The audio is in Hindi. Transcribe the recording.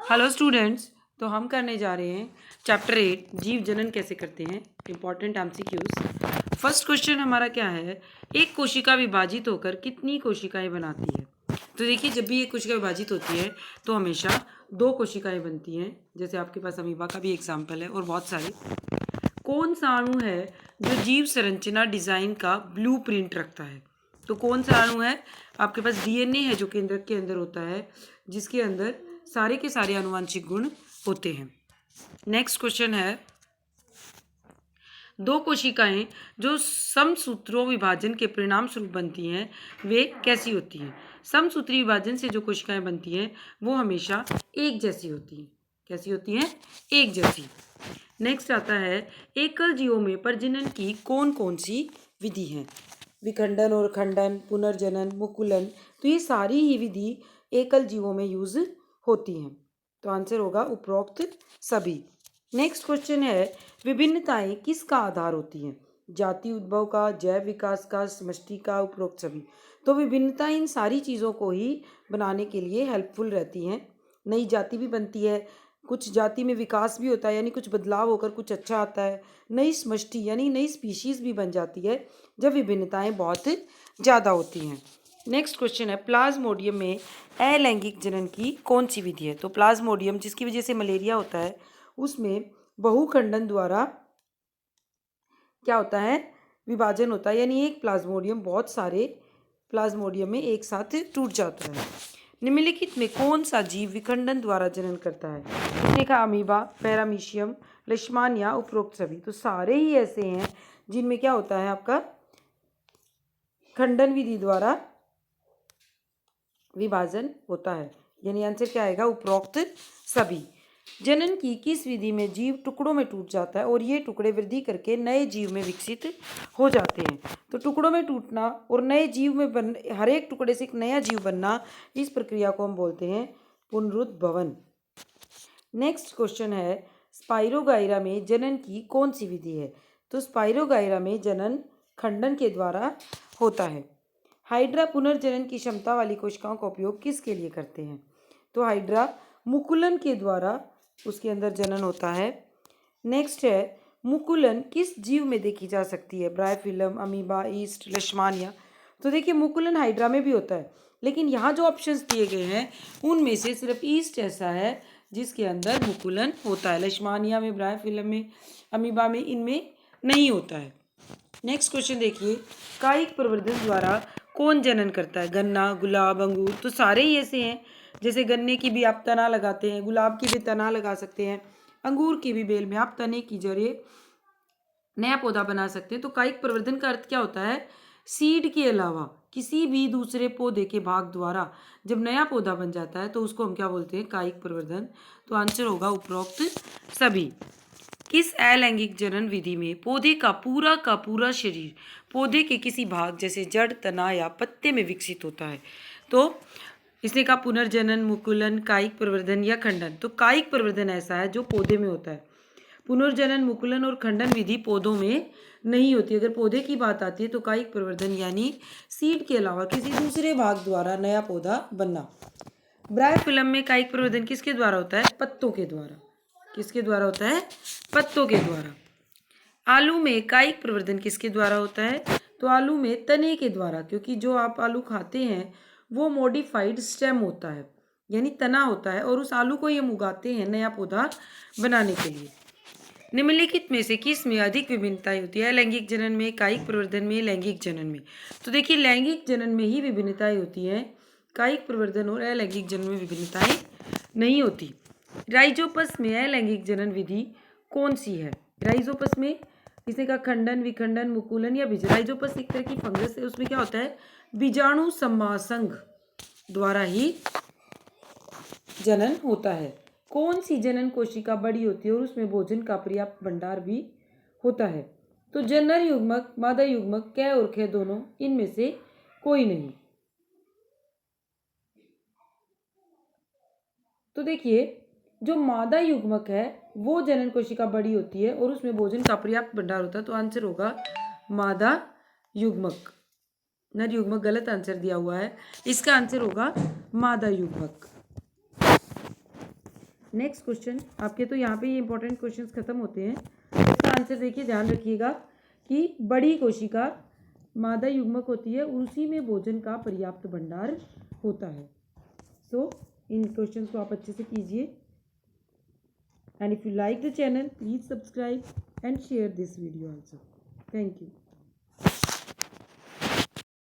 Hello students. तो हम करने जा रहे हैं चैप्टर 8 जीव जनन कैसे करते हैं, इंपॉर्टेंट एमसीक्यूज। फर्स्ट क्वेश्चन हमारा क्या है, एक कोशिका विभाजित होकर कितनी कोशिकाएं बनाती है। तो देखिए, जब भी एक कोशिका विभाजित होती है तो हमेशा दो कोशिकाएं बनती हैं। जैसे आपके पास अमीबा का भी एग्जाम्पल है और बहुत सारे। कौन सा अणु है जो जीव संरचना डिजाइन का ब्लूप्रिंट रखता है। तो कौन सा अणु है, आपके पास डीएनए है जो केंद्रक के अंदर होता है, जिसके अंदर सारे के सारे आनुवंशिक गुण होते हैं। नेक्स्ट क्वेश्चन है, दो कोशिकाएं जो समसूत्रों विभाजन के परिणाम स्वरूप बनती हैं वे कैसी होती हैं। समसूत्री विभाजन से जो कोशिकाएं बनती हैं वो हमेशा एक जैसी होती हैं। कैसी होती हैं? एक जैसी। नेक्स्ट आता है, एकल जीवों में प्रजनन की कौन कौन सी विधि है। विखंडन और खंडन, पुनर्जनन, मुकुलन, तो ये सारी ही विधि एकल जीवों में यूज होती हैं। तो आंसर होगा उपरोक्त सभी। नेक्स्ट क्वेश्चन है, विभिन्नताएं किसका आधार होती हैं। जाति उद्भव का, जैव विकास का, समष्टि का, उपरोक्त सभी। तो विभिन्नताएं इन सारी चीज़ों को ही बनाने के लिए हेल्पफुल रहती हैं। नई जाति भी बनती है, कुछ जाति में विकास भी होता है, यानी कुछ बदलाव होकर कुछ अच्छा आता है। नई समष्टि यानी नई स्पीशीज भी बन जाती है जब विभिन्नताएं बहुत ज़्यादा होती हैं। नेक्स्ट क्वेश्चन है, प्लाज्मोडियम में अलैंगिक जनन की कौन सी विधि है। तो प्लाज्मोडियम जिसकी वजह से मलेरिया होता है, उसमें बहुखंडन द्वारा क्या होता है, विभाजन होता है, यानी एक प्लाज्मोडियम बहुत सारे प्लाज्मोडियम में एक साथ टूट जाता है। निम्नलिखित में कौन सा जीव विखंडन द्वारा जनन करता है। इसने कहा अमीबा, पैरामीशियम, लेशमानिया, उपरोक्त सभी। तो सारे ही ऐसे हैं जिनमें क्या होता है, आपका खंडन विधि द्वारा विभाजन होता है, यानी आंसर क्या आएगा, उपरोक्त सभी। जनन की किस विधि में जीव टुकड़ों में टूट जाता है और ये टुकड़े वृद्धि करके नए जीव में विकसित हो जाते हैं। तो टुकड़ों में टूटना और नए जीव में हर एक टुकड़े से एक नया जीव बनना, इस प्रक्रिया को हम बोलते हैं पुनरुद्भवन। नेक्स्ट क्वेश्चन है, स्पाइरोगाइरा में जनन की कौन सी विधि है। तो स्पाइरोगाइरा में जनन खंडन के द्वारा होता है। हाइड्रा पुनर्जनन की क्षमता वाली कोशिकाओं का उपयोग किसके लिए करते हैं। तो हाइड्रा मुकुलन के द्वारा उसके अंदर जनन होता है। नेक्स्ट है, मुकुलन किस जीव में देखी जा सकती है। Bryophyllum, amoeba, east, लेशमानिया। तो देखिए, मुकुलन हाइड्रा में भी होता है, लेकिन यहाँ जो ऑप्शंस दिए गए हैं उनमें से सिर्फ ईस्ट ऐसा है जिसके अंदर मुकुलन होता है। लेशमानिया में, ब्रायोफिलम में, अमीबा में इनमें नहीं होता है। नेक्स्ट क्वेश्चन देखिए, कायिक प्रवर्धन द्वारा कौन जनन करता है। गन्ना, गुलाब, अंगूर। तो सारे ही ऐसे हैं, जैसे गन्ने की भी आप तना लगाते हैं, गुलाब की भी तना लगा सकते हैं, अंगूर की भी बेल में आप तने की जरिए नया पौधा बना सकते हैं। तो कायिक प्रवर्धन का अर्थ क्या होता है, सीड के अलावा किसी भी दूसरे पौधे के भाग द्वारा जब नया पौधा बन जाता है तो उसको हम क्या बोलते हैं, कायिक प्रवर्धन। तो आंसर होगा उपरोक्त सभी। किस अलैंगिक जनन विधि में पौधे का पूरा शरीर पौधे के किसी भाग जैसे जड़, तना या पत्ते में विकसित होता है। तो इसने कहा पुनर्जनन, मुकुलन, कायिक प्रवर्धन या खंडन। तो कायिक प्रवर्धन ऐसा है जो पौधे में होता है। पुनर्जनन, मुकुलन और खंडन विधि पौधों में नहीं होती। अगर पौधे की बात आती है तो कायिक प्रवर्धन यानी सीड के अलावा किसी दूसरे भाग द्वारा नया पौधा बनना। ब्रायोफिलम में कायिक प्रवर्धन किसके द्वारा होता है, पत्तों के द्वारा। किसके द्वारा होता है, पत्तों के द्वारा। आलू में कायिक प्रवर्धन किसके द्वारा होता है। तो आलू में तने के द्वारा, क्योंकि जो आप आलू खाते हैं वो मॉडिफाइड स्टेम होता है, यानी तना होता है, और उस आलू को ही हम उगाते हैं नया पौधा बनाने के लिए। निम्नलिखित में से किस में अधिक विभिन्नताएं होती है। लैंगिक जनन में, कायिक प्रवर्धन में, लैंगिक जनन में। तो देखिए, लैंगिक जनन में ही विभिन्नताएं होती हैं, कायिक प्रवर्धन और अलैंगिक जनन में विभिन्नताएं नहीं होती। राइजोपस में अलैंगिक जनन विधि कौन सी है। राइजोपस में इसने कहा खंडन, विखंडन, मुकुलन या बीज। राइजोपस एक तरह की फंगस है, उसमें क्या होता है, बीजाणु समासंग द्वारा ही जनन होता है। कौन सी जनन कोशिका बड़ी होती है और उसमें भोजन का पर्याप्त भंडार भी होता है। तो जनर युग्मक, मादा युग्मक, कै और खे दोनों, इनमें से कोई नहीं। तो देखिए, जो मादा युग्मक है वो जनन कोशिका बड़ी होती है और उसमें भोजन का पर्याप्त भंडार होता है। तो आंसर होगा मादा युग्मक। नर युग्मक गलत आंसर दिया हुआ है, इसका आंसर होगा मादा युग्मक। नेक्स्ट क्वेश्चन, आपके तो यहाँ पे ये इंपॉर्टेंट क्वेश्चंस खत्म होते हैं। इसका आंसर देखिए, ध्यान रखिएगा कि बड़ी कोशिका मादा युग्मक होती है, उसी में भोजन का पर्याप्त भंडार होता है। सो इन क्वेश्चंस को आप अच्छे से कीजिए। And if you like the channel, please subscribe and share this video also. Thank you.